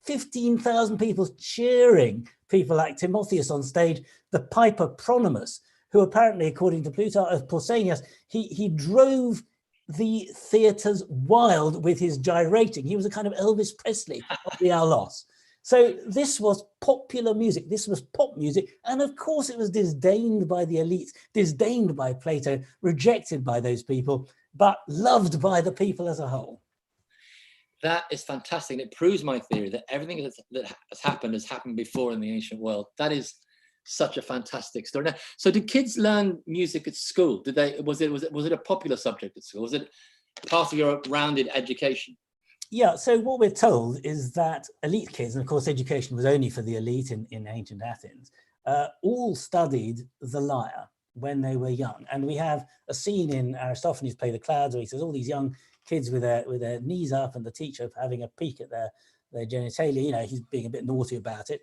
15,000 people cheering people like Timotheus on stage, the piper Pronymus, who apparently, according to Pausanias, he drove the theatres wild with his gyrating. He was a kind of Elvis Presley of the aulos. So this was popular music, this was pop music, and of course it was disdained by the elites, disdained by Plato, rejected by those people, but loved by the people as a whole. That is fantastic. It proves my theory that everything that has happened before in the ancient world. That is such a fantastic story. Now, so did kids learn music at school? Did they? Was it a popular subject at school? Was it part of your rounded education? Yeah. So what we're told is that elite kids, and of course education was only for the elite in ancient Athens, all studied the lyre when they were young. And we have a scene in Aristophanes' play The Clouds where he says all these young kids with their knees up and the teacher having a peek at their genitalia, he's being a bit naughty about it,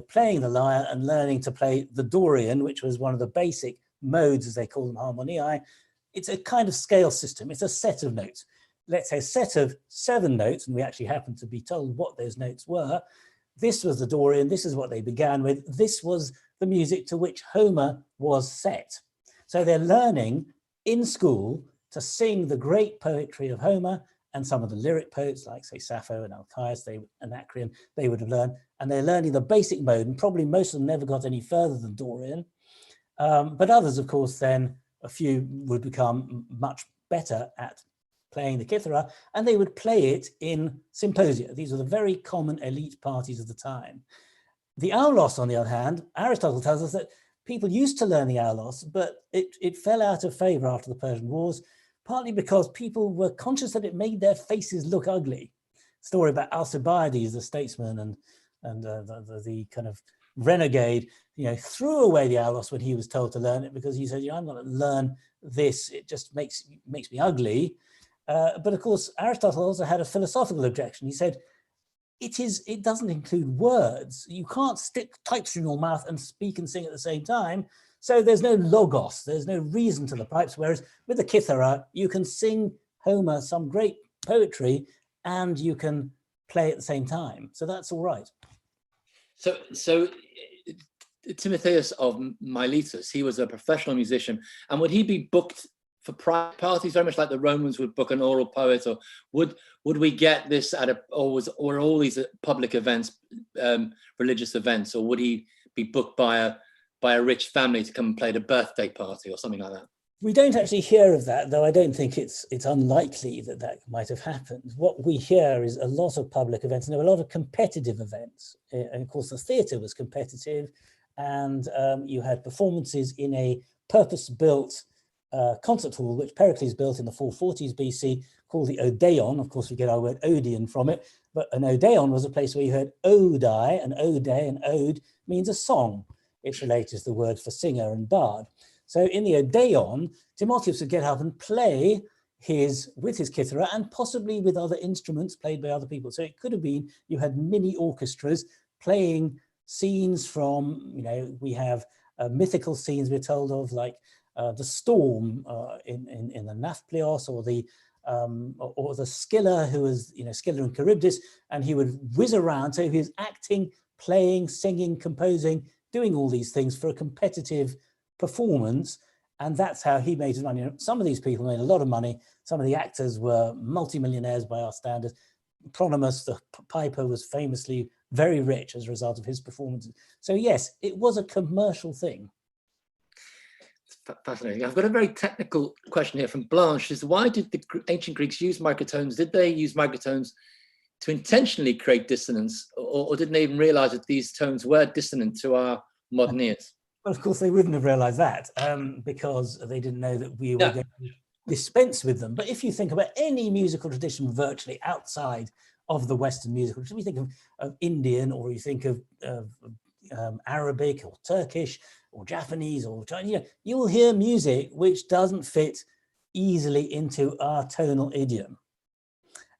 playing the lyre and learning to play the Dorian, which was one of the basic modes, as they call them, harmoniae. It's a kind of scale system. It's a set of notes. Let's say a set of 7 notes, and we actually happen to be told what those notes were. This was the Dorian. This is what they began with. This was the music to which Homer was set. So they're learning in school to sing the great poetry of Homer, and some of the lyric poets like, say, Sappho and Alcaeus, Anacreon, they would have learned. And they're learning the basic mode, and probably most of them never got any further than Dorian. But others, of course, then a few would become much better at playing the kithara, and they would play it in symposia. These were the very common elite parties of the time. The aulos, on the other hand, Aristotle tells us that people used to learn the aulos, but it fell out of favor after the Persian Wars, partly because people were conscious that it made their faces look ugly. Story about Alcibiades, the statesman and the kind of renegade, threw away the aulos when he was told to learn it, because he said, I'm going to learn this. It just makes me ugly. But of course, Aristotle also had a philosophical objection. He said, it doesn't include words. You can't stick pipes in your mouth and speak and sing at the same time. So there's no logos, there's no reason to the pipes, whereas with the kithara, you can sing Homer some great poetry and you can play at the same time. So that's all right. So Timotheus of Miletus, he was a professional musician, and would he be booked for private parties, very much like the Romans would book an oral poet, or would we get this at or all these public events, religious events, or would he be booked by a rich family to come and play at a birthday party or something like that? We don't actually hear of that, though I don't think it's unlikely that that might have happened. What we hear is a lot of public events, and there were a lot of competitive events. And of course, the theatre was competitive, and you had performances in a purpose-built concert hall, which Pericles built in the 440s BC, called the Odeon. Of course, we get our word Odeon from it, but an Odeon was a place where you heard Odai, and Ode, and Ode means a song. It's related to the word for singer and bard. So in the Odeon, Timotheus would get up and play with his kithara and possibly with other instruments played by other people. So it could have been, you had mini orchestras playing scenes from, we have mythical scenes we're told of, like the storm in the Nafplios, or the Scylla, who was, Scylla and Charybdis, and he would whiz around. So he was acting, playing, singing, composing, doing all these things for a competitive performance, and that's how he made his money. Some of these people made a lot of money. Some of the actors were multimillionaires by our standards. Pronimus, the piper, was famously very rich as a result of his performances. So yes, it was a commercial thing. Fascinating. I've got a very technical question here from Blanche. Is why did the ancient Greeks use microtones? Did they use microtones to intentionally create dissonance, or didn't they even realize that these tones were dissonant to our modern ears? Well, of course, they wouldn't have realized that because they didn't know that we were going to dispense with them. But if you think about any musical tradition virtually outside of the Western musical tradition, you think of Indian, or you think of Arabic or Turkish or Japanese or Chinese, you will hear music which doesn't fit easily into our tonal idiom.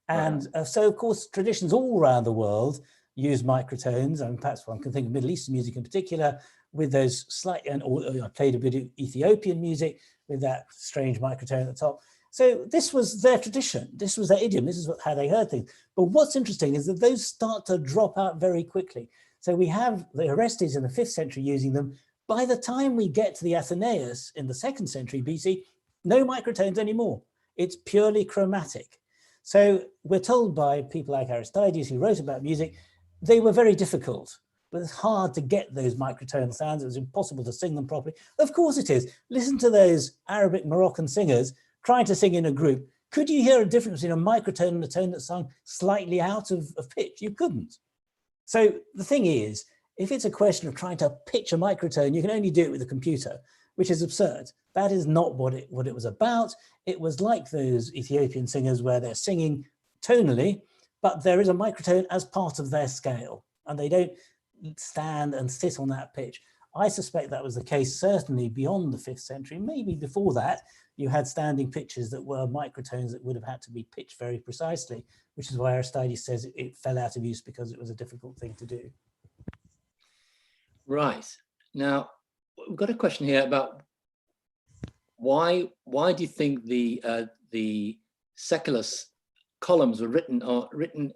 And so, of course, traditions all around the world use microtones, and perhaps one can think of Middle Eastern music in particular, with those slight, or I played a bit of Ethiopian music with that strange microtone at the top. So this was their tradition, this was their idiom, this is how they heard things. But what's interesting is that those start to drop out very quickly. So we have the Orestes in the 5th century using them. By the time we get to the Athenaeus in the 2nd century BC, no microtones anymore. It's purely chromatic. So we're told by people like Aristides, who wrote about music, they were very difficult. But it's hard to get those microtonal sounds. It was impossible to sing them properly. Of course it is. Listen to those Arabic Moroccan singers trying to sing in a group. Could you hear a difference between a microtone and a tone that's sung slightly out of pitch? You couldn't. So the thing is, if it's a question of trying to pitch a microtone, you can only do it with a computer, which is absurd. That is not what it was about. It was like those Ethiopian singers where they're singing tonally, but there is a microtone as part of their scale, and they don't stand and sit on that pitch. I suspect that was the case certainly beyond the 5th century. Maybe before that, you had standing pitches that were microtones that would have had to be pitched very precisely, which is why Aristides says it fell out of use because it was a difficult thing to do. Right. Now, we've got a question here about why do you think the Seikilos columns were written,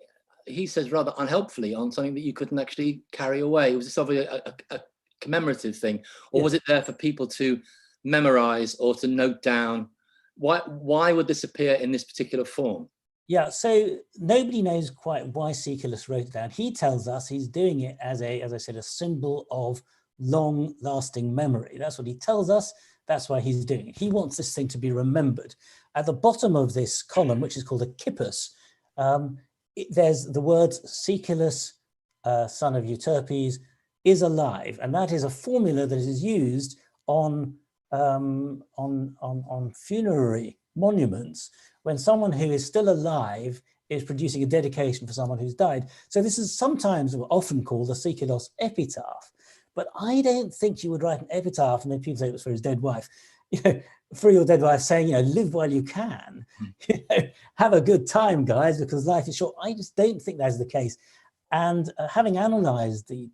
he says, rather unhelpfully on something that you couldn't actually carry away? Was this obviously a commemorative thing, or was it there for people to memorize or to note down? Why would this appear in this particular form? Yeah, so nobody knows quite why Seikilos wrote it down. He tells us he's doing it as I said, a symbol of long-lasting memory. That's what he tells us. That's why he's doing it. He wants this thing to be remembered. At the bottom of this column, which is called a kippus, there's the word Seikilos, son of Euterpes, is alive, and that is a formula that is used on funerary monuments when someone who is still alive is producing a dedication for someone who's died. So this is sometimes often called a Seikilos epitaph, but I don't think you would write an epitaph and then people say it was for his dead wife. For your dead wife, saying, live while you can, have a good time, guys, because life is short. I just don't think that's the case. And having analysed the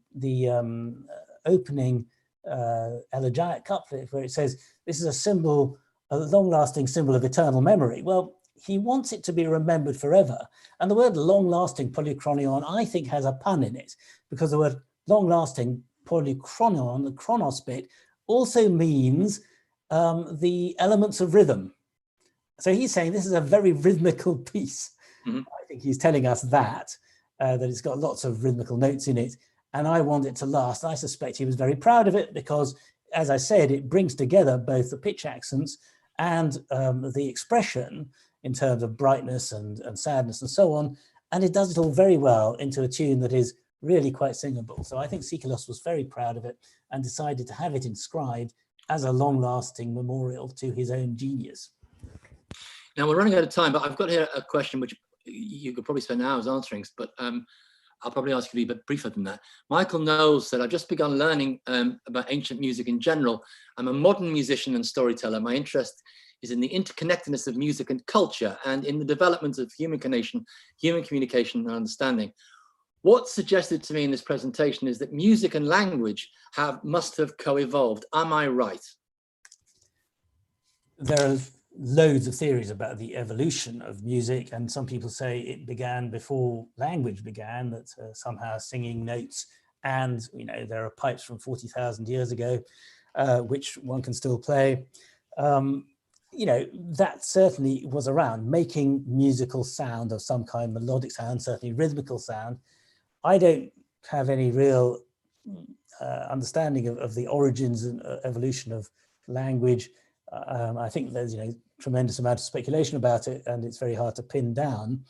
opening elegiac couplet where it says, this is a symbol, a long-lasting symbol of eternal memory. Well, he wants it to be remembered forever. And the word long-lasting, polychronion, I think has a pun in it, because the word long-lasting, polychronion, the chronos bit, also means the elements of rhythm. So he's saying this is a very rhythmical piece. Mm-hmm. I think he's telling us that it's got lots of rhythmical notes in it, and I want it to last. I suspect he was very proud of it because, as I said, it brings together both the pitch accents and the expression in terms of brightness and sadness and so on, and it does it all very well into a tune that is really quite singable. So I think Seikilos was very proud of it and decided to have it inscribed as a long-lasting memorial to his own genius. Now we're running out of time, but I've got here a question which you could probably spend hours answering, but I'll probably ask you to be a bit briefer than that. Michael Knowles said, I've just begun learning about ancient music in general. I'm a modern musician and storyteller. My interest is in the interconnectedness of music and culture and in the development of human communication and understanding. What's suggested to me in this presentation is that music and language must have co-evolved. Am I right? There are loads of theories about the evolution of music, and some people say it began before language began, that somehow singing notes, and there are pipes from 40,000 years ago which one can still play. That certainly was around, making musical sound of some kind, melodic sound, certainly rhythmical sound. I don't have any real understanding of the origins and evolution of language. I think there's tremendous amount of speculation about it, and it's very hard to pin down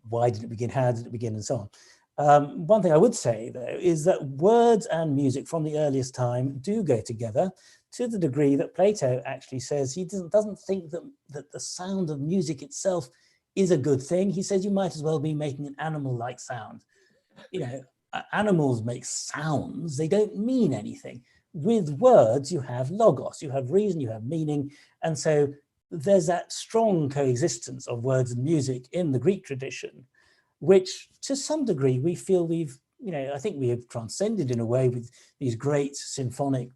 why did it begin, how did it begin, and so on. One thing I would say, though, is that words and music from the earliest time do go together, to the degree that Plato actually says he doesn't think that the sound of music itself is a good thing. He says you might as well be making an animal-like sound. Animals make sounds, they don't mean anything. With words, you have logos, you have reason, you have meaning. And so there's that strong coexistence of words and music in the Greek tradition, which to some degree we feel I think we have transcended in a way with these great symphonic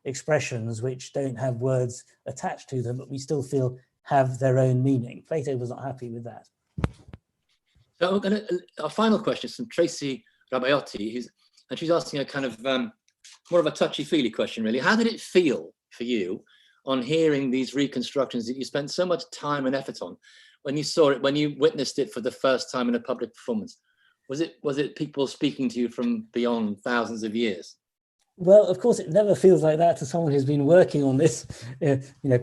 expressions which don't have words attached to them, but we still feel have their own meaning. Plato was not happy with that. So our final question is from Tracy Rabaiotti, and she's asking a kind of more of a touchy-feely question, really. How did it feel for you on hearing these reconstructions that you spent so much time and effort on, when you saw it, when you witnessed it for the first time in a public performance? Was it people speaking to you from beyond thousands of years? Well, of course, it never feels like that to someone who's been working on this,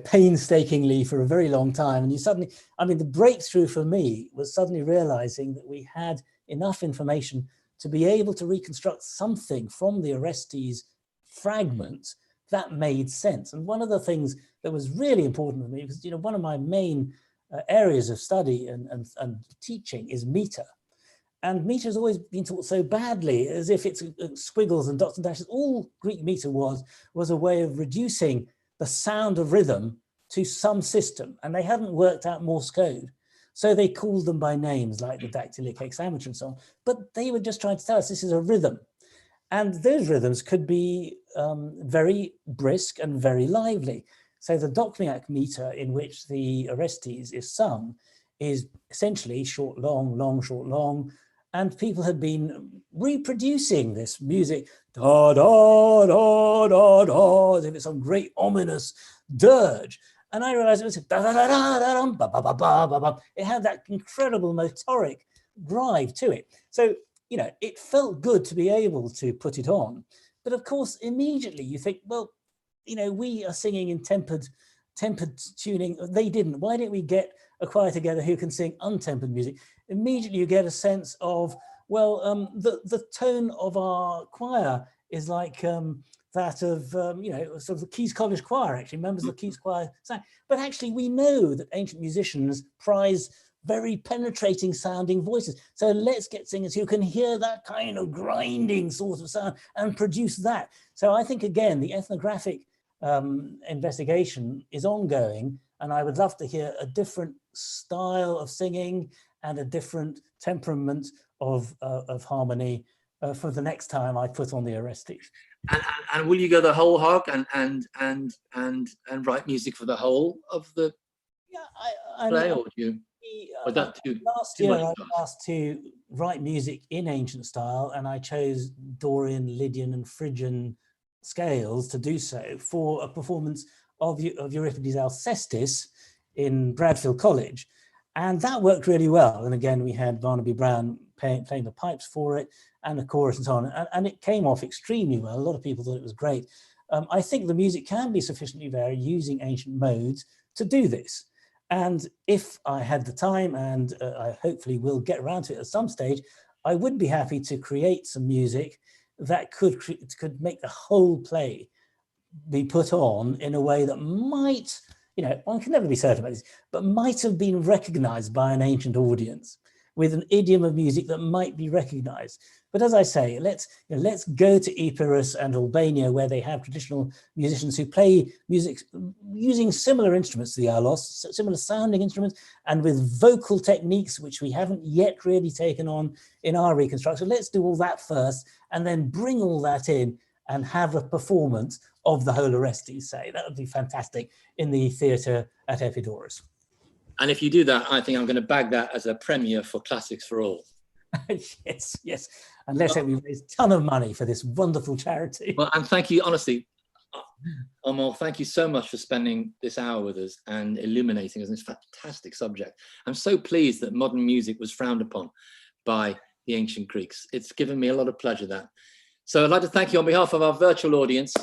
painstakingly for a very long time. And you suddenly, the breakthrough for me was suddenly realizing that we had enough information to be able to reconstruct something from the Orestes fragment that made sense. And one of the things that was really important for me, because one of my main areas of study and teaching is meter. And meter has always been taught so badly, as if it's squiggles and dots and dashes. All Greek meter was a way of reducing the sound of rhythm to some system, and they hadn't worked out Morse code. So they called them by names like the dactylic hexameter and so on, but they were just trying to tell us this is a rhythm. And those rhythms could be very brisk and very lively. So the Dochmiac meter in which the Orestes is sung is essentially short, long, long, short, long. And people had been reproducing this music, da, da, da, da, da, as if it's some great ominous dirge. And I realized it was da, da, da, da, da, ba, ba, ba, ba, ba, ba. It had that incredible motoric drive to it. So, it felt good to be able to put it on. But of course, immediately you think, well, we are singing in tempered tuning. They didn't. Why didn't we get a choir together who can sing untempered music? Immediately you get a sense of, well, the tone of our choir is like that of, sort of the Keys College Choir, actually, members of the Keys Choir sang. But actually we know that ancient musicians prize very penetrating sounding voices. So let's get singers who can hear that kind of grinding sort of sound and produce that. So I think, again, the ethnographic investigation is ongoing, and I would love to hear a different style of singing and a different temperament of harmony for the next time I put on the Orestes. And will you go the whole hog and write music for the whole of the play, or do you? Last year I was asked to write music in ancient style, and I chose Dorian, Lydian, and Phrygian scales to do so for a performance of Euripides' Alcestis in Bradfield College. And that worked really well. And again, we had Barnaby Brown playing the pipes for it, and the chorus and so on. And it came off extremely well. A lot of people thought it was great. I think the music can be sufficiently varied using ancient modes to do this. And if I had the time, and I hopefully will get around to it at some stage, I would be happy to create some music that could make the whole play be put on in a way that might, one can never be certain about this, but might have been recognized by an ancient audience with an idiom of music that might be recognized. But as I say, let's go to Epirus and Albania, where they have traditional musicians who play music using similar instruments to the aulos, similar sounding instruments, and with vocal techniques, which we haven't yet really taken on in our reconstruction. Let's do all that first, and then bring all that in and have a performance of the whole Orestes, say. That would be fantastic in the theatre at Epidaurus. And if you do that, I think I'm going to bag that as a premiere for Classics for All. yes. And let's say we raise a ton of money for this wonderful charity. Well, and thank you, honestly, Armand, thank you so much for spending this hour with us and illuminating us in this fantastic subject. I'm so pleased that modern music was frowned upon by the ancient Greeks. It's given me a lot of pleasure, that. So I'd like to thank you on behalf of our virtual audience.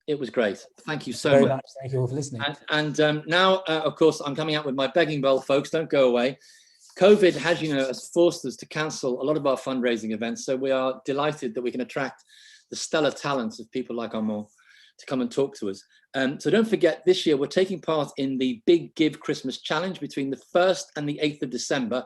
It was great. Thank you so much. Thank you all for listening. And now, of course, I'm coming out with my begging bowl, folks. Don't go away. COVID has forced us to cancel a lot of our fundraising events. So we are delighted that we can attract the stellar talents of people like Armand to come and talk to us. So don't forget, this year we're taking part in the Big Give Christmas Challenge between the 1st and the 8th of December.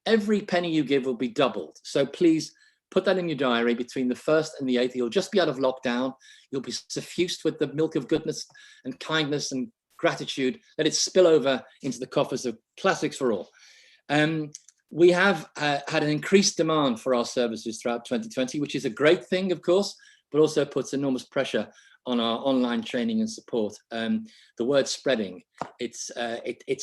Every penny you give will be doubled. So please put that in your diary. Between the 1st and the 8th, you'll just be out of lockdown. You'll be suffused with the milk of goodness and kindness and gratitude. Let it spill over into the coffers of Classics for All. We have had an increased demand for our services throughout 2020, which is a great thing, of course, but also puts enormous pressure on our online training and support. The word spreading, it's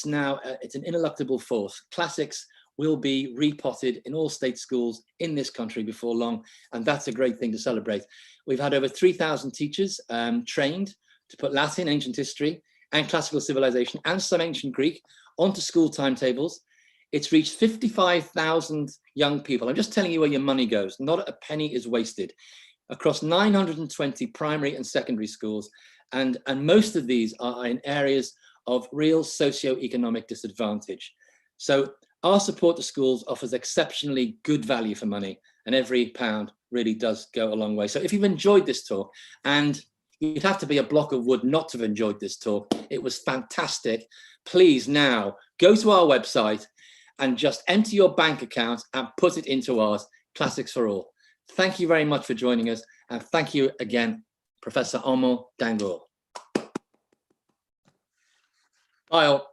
now an ineluctable force. Classics will be repotted in all state schools in this country before long, and that's a great thing to celebrate. We've had over 3,000 teachers trained to put Latin, ancient history, and classical civilization, and some ancient Greek onto school timetables. It's reached 55,000 young people. I'm just telling you where your money goes. Not a penny is wasted. Across 920 primary and secondary schools, and most of these are in areas of real socio-economic disadvantage. So our support to schools offers exceptionally good value for money, and every pound really does go a long way. So if you've enjoyed this talk, and you'd have to be a block of wood not to have enjoyed this talk, it was fantastic. Please now go to our website and just enter your bank account and put it into ours, Classics for All. Thank you very much for joining us, and thank you again, Professor Armand Dangour. Bye all.